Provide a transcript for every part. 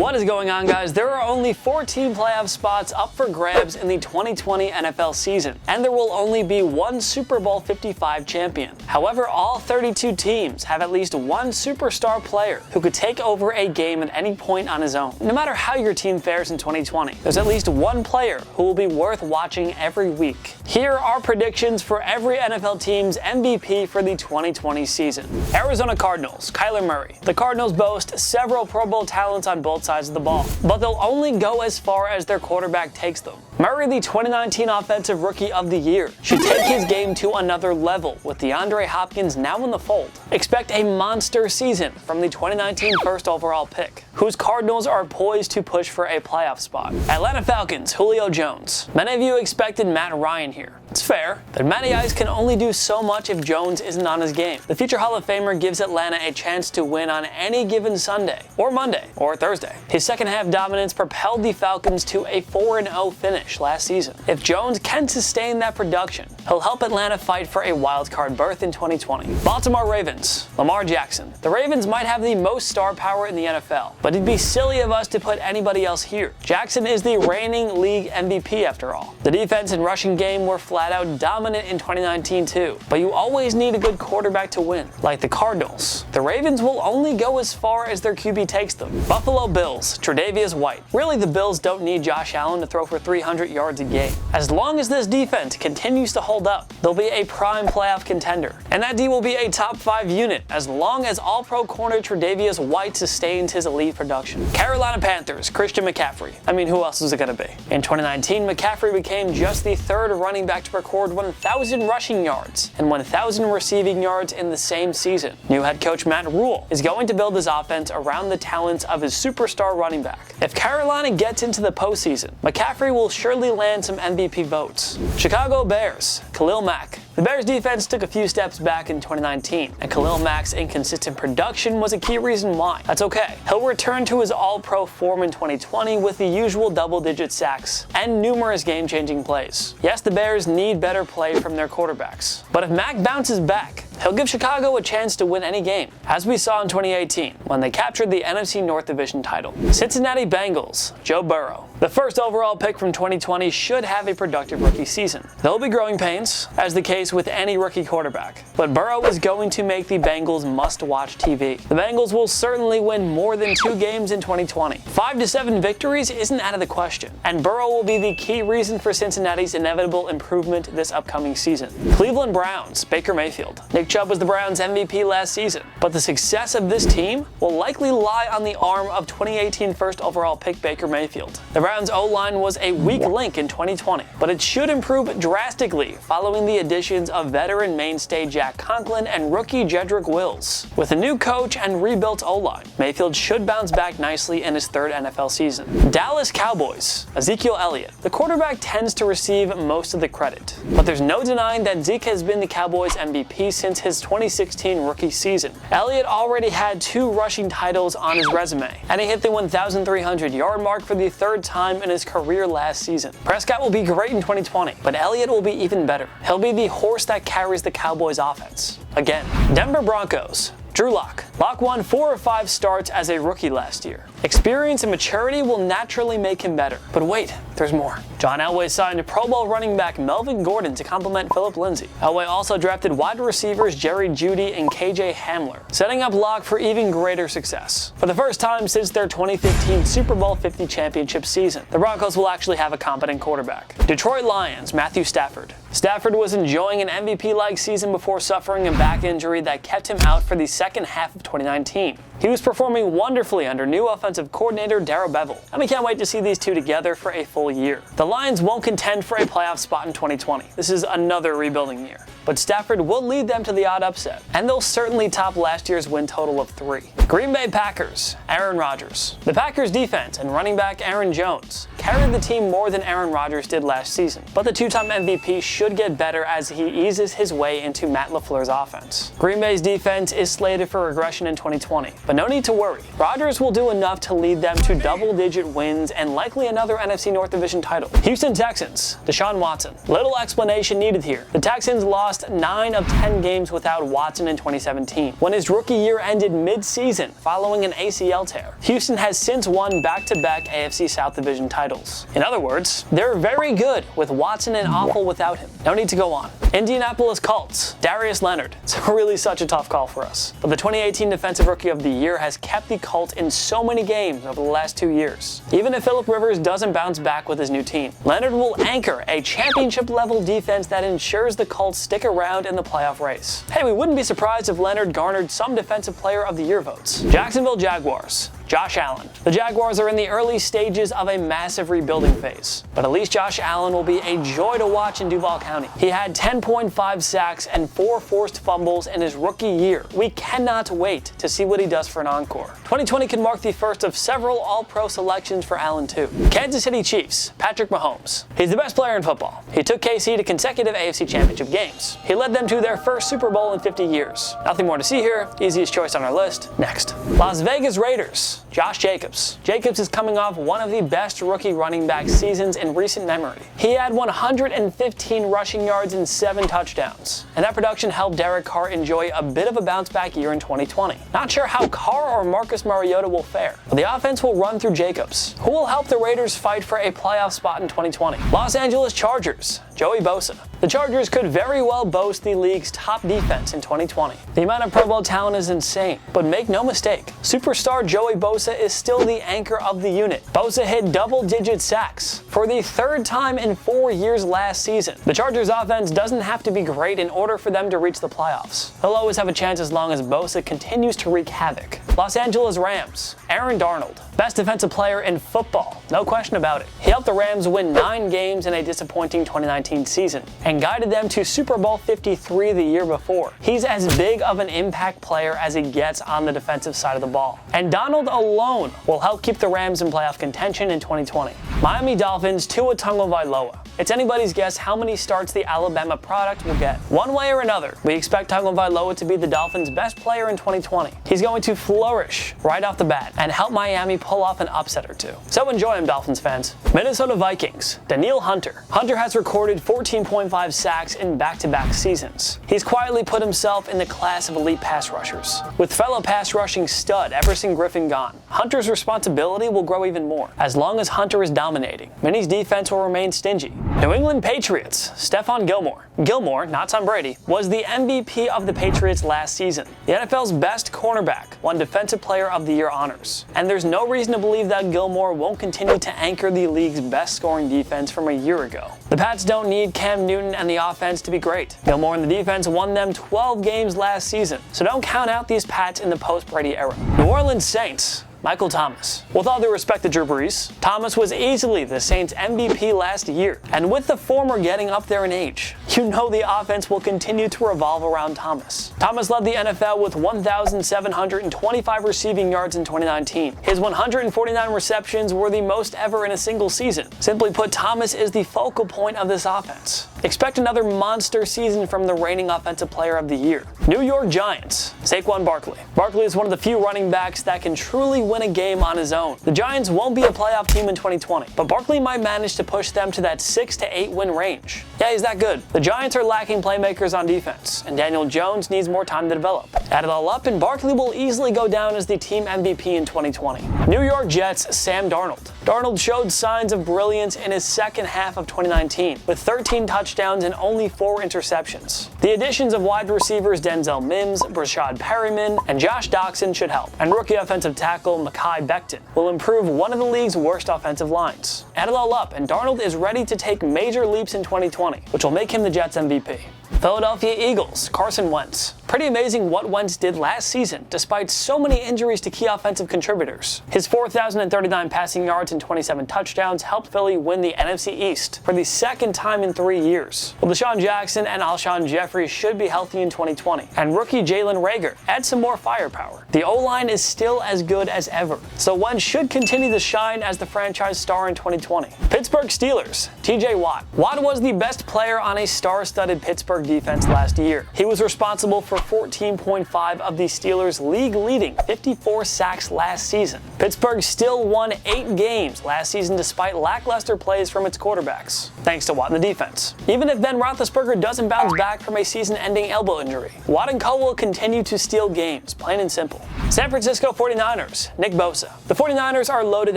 What is going on, guys? There are only 14 playoff spots up for grabs in the 2020 NFL season, and there will only be one Super Bowl 55 champion. However, all 32 teams have at least one superstar player who could take over a game at any point on his own. No matter how your team fares in 2020, there's at least one player who will be worth watching every week. Here are predictions for every NFL team's MVP for the 2020 season. Arizona Cardinals, Kyler Murray. The Cardinals boast several Pro Bowl talents on both sides of the ball, but they'll only go as far as their quarterback takes them. Murray, the 2019 Offensive Rookie of the Year, should take his game to another level with DeAndre Hopkins now in the fold. Expect a monster season from the 2019 first overall pick, whose Cardinals are poised to push for a playoff spot. Atlanta Falcons, Julio Jones. Many of you expected Matt Ryan here. It's fair, but Matty Ice can only do so much if Jones isn't on his game. The future Hall of Famer gives Atlanta a chance to win on any given Sunday, or Monday, or Thursday. His second half dominance propelled the Falcons to a 4-0 finish last season. If Jones can sustain that production, he'll help Atlanta fight for a wild card berth in 2020. Baltimore Ravens, Lamar Jackson. The Ravens might have the most star power in the NFL, but it'd be silly of us to put anybody else here. Jackson is the reigning league MVP after all. The defense and rushing game were flat out dominant in 2019 too, but you always need a good quarterback to win. Like the Cardinals, the Ravens will only go as far as their QB takes them. Buffalo Bills, Tre'Davious White. Really, the Bills don't need Josh Allen to throw for 300 yards a game. As long as this defense continues to hold up, they'll be a prime playoff contender. And that D will be a top 5 unit as long as all-pro corner Tre'Davious White sustains his elite production. Carolina Panthers, Christian McCaffrey. I mean, who else is it going to be? In 2019, McCaffrey became just the third running back to record 1,000 rushing yards and 1,000 receiving yards in the same season. New head coach Matt Rule is going to build his offense around the talents of his superstar running back. If Carolina gets into the postseason, McCaffrey will surely land some MVP votes. Chicago Bears, Khalil Mack. The Bears defense took a few steps back in 2019, and Khalil Mack's inconsistent production was a key reason why. That's okay. He'll return to his all-pro form in 2020 with the usual double-digit sacks and numerous game-changing plays. Yes, the Bears need better play from their quarterbacks, but if Mack bounces back, he'll give Chicago a chance to win any game, as we saw in 2018 when they captured the NFC North Division title. Cincinnati Bengals, Joe Burrow. The first overall pick from 2020 should have a productive rookie season. There'll be growing pains, as the case with any rookie quarterback, but Burrow is going to make the Bengals must-watch TV. The Bengals will certainly win more than 2 games in 2020. 5 to 7 victories isn't out of the question, and Burrow will be the key reason for Cincinnati's inevitable improvement this upcoming season. Cleveland Browns, Baker Mayfield. Nick Chubb was the Browns' MVP last season, but the success of this team will likely lie on the arm of 2018 first overall pick Baker Mayfield. The Browns' O-line was a weak link in 2020, but it should improve drastically following the additions of veteran mainstay Jack Conklin and rookie Jedrick Wills. With a new coach and rebuilt O-line, Mayfield should bounce back nicely in his 3rd NFL season. Dallas Cowboys, Ezekiel Elliott. The quarterback tends to receive most of the credit, but there's no denying that Zeke has been the Cowboys' MVP since his 2016 rookie season. Elliott already had 2 rushing titles on his resume, and he hit the 1,300 yard mark for the 3rd time in his career last season. Prescott will be great in 2020, but Elliott will be even better. He'll be the horse that carries the Cowboys' offense. Again, Denver Broncos, Drew Lock. Lock won 4 or 5 starts as a rookie last year. Experience and maturity will naturally make him better. But wait, there's more. John Elway signed Pro Bowl running back Melvin Gordon to complement Philip Lindsay. Elway also drafted wide receivers Jerry Jeudy and KJ Hamler, setting up Lock for even greater success. For the first time since their 2015 Super Bowl 50 championship season, the Broncos will actually have a competent quarterback. Detroit Lions, Matthew Stafford. Stafford was enjoying an MVP-like season before suffering a back injury that kept him out for the second half of 2019. He was performing wonderfully under new offensive coordinator Darrell Bevell, and we can't wait to see these two together for a full year. The Lions won't contend for a playoff spot in 2020. This is another rebuilding year, but Stafford will lead them to the odd upset, and they'll certainly top last year's win total of 3. Green Bay Packers, Aaron Rodgers. The Packers defense and running back Aaron Jones carried the team more than Aaron Rodgers did last season, but the 2-time MVP should get better as he eases his way into Matt LaFleur's offense. Green Bay's defense is slated for regression in 2020, but no need to worry. Rodgers will do enough to lead them to double-digit wins and likely another NFC North Division title. Houston Texans, Deshaun Watson. Little explanation needed here. The Texans lost lost 9 of 10 games without Watson in 2017, when his rookie year ended mid-season following an ACL tear. Houston has since won back-to-back AFC South Division titles. In other words, they're very good with Watson and awful without him. No need to go on. Indianapolis Colts, Darius Leonard. It's really such a tough call for us. But the 2018 Defensive Rookie of the Year has kept the Colts in so many games over the last 2 years. Even if Phillip Rivers doesn't bounce back with his new team, Leonard will anchor a championship-level defense that ensures the Colts stick around in the playoff race. Hey, we wouldn't be surprised if Leonard garnered some Defensive Player of the Year votes. Jacksonville Jaguars, Josh Allen. The Jaguars are in the early stages of a massive rebuilding phase, but at least Josh Allen will be a joy to watch in Duval County. He had 10.5 sacks and 4 forced fumbles in his rookie year. We cannot wait to see what he does for an encore. 2020 could mark the first of several All-Pro selections for Allen too. Kansas City Chiefs, Patrick Mahomes. He's the best player in football. He took KC to consecutive AFC Championship games. He led them to their first Super Bowl in 50 years. Nothing more to see here. Easiest choice on our list. Next. Las Vegas Raiders, Josh Jacobs. Jacobs is coming off one of the best rookie running back seasons in recent memory. He had 115 rushing yards and 7 touchdowns, and that production helped Derek Carr enjoy a bit of a bounce-back year in 2020. Not sure how Carr or Marcus Mariota will fare, but the offense will run through Jacobs, who will help the Raiders fight for a playoff spot in 2020. Los Angeles Chargers, Joey Bosa. The Chargers could very well boast the league's top defense in 2020. The amount of Pro Bowl talent is insane, but make no mistake, superstar Joey Bosa is still the anchor of the unit. Bosa hit double-digit sacks for the 3rd time in 4 years last season. The Chargers offense doesn't have to be great in order for them to reach the playoffs. They'll always have a chance as long as Bosa continues to wreak havoc. Los Angeles Rams, Aaron Darnold. Best defensive player in football, no question about it. He helped the Rams win 9 games in a disappointing 2019 season and guided them to Super Bowl 53 the year before. He's as big of an impact player as he gets on the defensive side of the ball. And Darnold alone will help keep the Rams in playoff contention in 2020. Miami Dolphins, Tua Tagovailoa. It's anybody's guess how many starts the Alabama product will get. One way or another, we expect Tagovailoa to be the Dolphins' best player in 2020. He's going to flourish right off the bat and help Miami pull off an upset or two. So enjoy him, Dolphins fans. Minnesota Vikings, Danielle Hunter. Hunter has recorded 14.5 sacks in back-to-back seasons. He's quietly put himself in the class of elite pass rushers. With fellow pass rushing stud Everson Griffin gone, Hunter's responsibility will grow even more. As long as Hunter is dominating, Minnie's defense will remain stingy. New England Patriots, Stephon Gilmore. Gilmore, not Tom Brady, was the MVP of the Patriots last season. The NFL's best cornerback won Defensive Player of the Year honors. And there's no reason to believe that Gilmore won't continue to anchor the league's best scoring defense from a year ago. The Pats don't need Cam Newton and the offense to be great. Gilmore and the defense won them 12 games last season, so don't count out these Pats in the post-Brady era. New Orleans Saints, Michael Thomas. With all due respect to Drew Brees, Thomas was easily the Saints' MVP last year, and with the former getting up there in age, you know the offense will continue to revolve around Thomas. Thomas led the NFL with 1,725 receiving yards in 2019. His 149 receptions were the most ever in a single season. Simply put, Thomas is the focal point of this offense. Expect another monster season from the reigning Offensive Player of the Year. New York Giants, Saquon Barkley. Barkley is one of the few running backs that can truly win a game on his own. The Giants won't be a playoff team in 2020, but Barkley might manage to push them to that 6 to 8 win range. Yeah, he's that good. The Giants are lacking playmakers on defense, and Daniel Jones needs more time to develop. Add it all up, and Barkley will easily go down as the team MVP in 2020. New York Jets, Sam Darnold. Darnold showed signs of brilliance in his second half of 2019, with 13 touchdowns and only 4 interceptions. The additions of wide receivers Denzel Mims, Brashad Perryman, and Josh Doxson should help, and rookie offensive tackle Mekhi Becton will improve one of the league's worst offensive lines. Add it all up, and Darnold is ready to take major leaps in 2020, which will make him the Jets' MVP. Philadelphia Eagles, Carson Wentz. Pretty amazing what Wentz did last season, despite so many injuries to key offensive contributors. His 4,039 passing yards and 27 touchdowns helped Philly win the NFC East for the second time in 3 years. Well, Deshaun Jackson and Alshon Jeffrey should be healthy in 2020, and rookie Jalen Reagor adds some more firepower. The O-line is still as good as ever, so Wentz should continue to shine as the franchise star in 2020. Pittsburgh Steelers, TJ Watt. Watt was the best player on a star-studded Pittsburgh defense last year. He was responsible for 14.5 of the Steelers' league-leading 54 sacks last season. Pittsburgh still won 8 games last season despite lackluster plays from its quarterbacks, thanks to Watt in the defense. Even if Ben Roethlisberger doesn't bounce back from a season-ending elbow injury, Watt and Co. will continue to steal games, plain and simple. San Francisco 49ers, Nick Bosa. The 49ers are loaded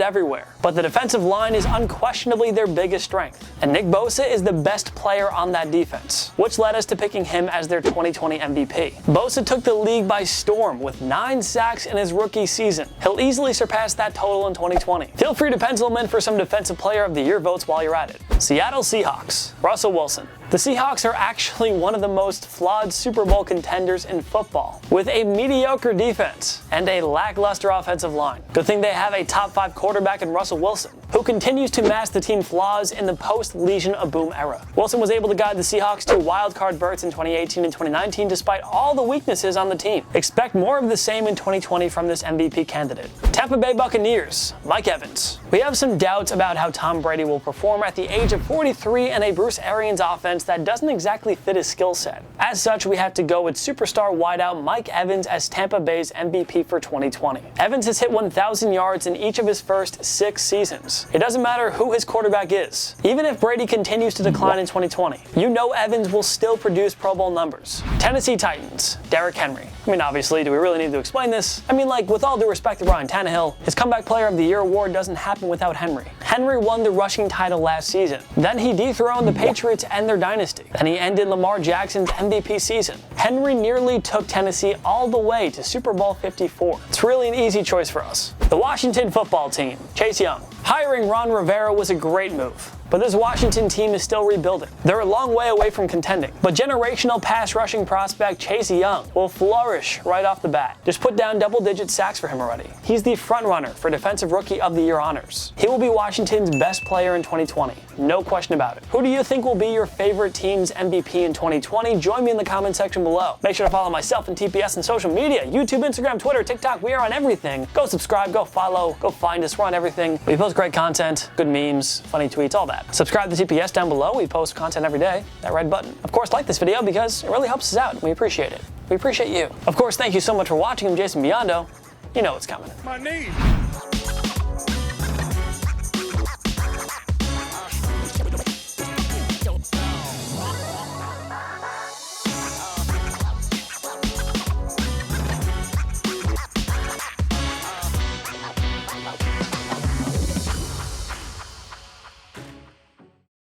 everywhere, but the defensive line is unquestionably their biggest strength, and Nick Bosa is the best player on that defense, which led us to picking him as their 2020 MVP. Bosa took the league by storm with 9 sacks in his rookie season. He'll easily surpass that total in 2020. Feel free to pencil him in for some Defensive Player of the Year votes while you're at it. Seattle Seahawks, Russell Wilson. The Seahawks are actually one of the most flawed Super Bowl contenders in football, with a mediocre defense and a lackluster offensive line. Good thing they have a top 5 quarterback in Russell Wilson, who continues to mask the team flaws in the post-Legion of Boom era. Wilson was able to guide the Seahawks to wildcard berths in 2018 and 2019 despite all the weaknesses on the team. Expect more of the same in 2020 from this MVP candidate. Tampa Bay Buccaneers, Mike Evans. We have some doubts about how Tom Brady will perform at the age of 43 in a Bruce Arians offense that doesn't exactly fit his skill set. As such, we have to go with superstar wideout Mike Evans as Tampa Bay's MVP for 2020. Evans has hit 1,000 yards in each of his first 6 seasons. It doesn't matter who his quarterback is. Even if Brady continues to decline in 2020, you know Evans will still produce Pro Bowl numbers. Tennessee Titans, Derrick Henry. I mean, obviously, do we really need to explain this? I mean, like, with all due respect to Ryan Tannehill, his Comeback Player of the Year award doesn't happen without Henry. Henry won the rushing title last season. Then he dethroned the Patriots and their dynasty. Then he ended Lamar Jackson's MVP season. Henry nearly took Tennessee all the way to Super Bowl 54. It's really an easy choice for us. The Washington football team, Chase Young. Hiring Ron Rivera was a great move, but this Washington team is still rebuilding. They're a long way away from contending, but generational pass rushing prospect Chase Young will flourish right off the bat. Just put down double-digit sacks for him already. He's the front-runner for Defensive Rookie of the Year honors. He will be Washington's best player in 2020, no question about it. Who do you think will be your favorite team's MVP in 2020? Join me in the comment section below. Make sure to follow myself and TPS on social media, YouTube, Instagram, Twitter, TikTok. We are on everything. Go subscribe, go follow, go find us. We're on everything. We post great content, good memes, funny tweets, all that. Subscribe to TPS down below. We post content every day. That red button. Of course, like this video because it really helps us out and we appreciate it. We appreciate you. Of course, thank you so much for watching. I'm Jason Biondo. You know what's coming. My knee.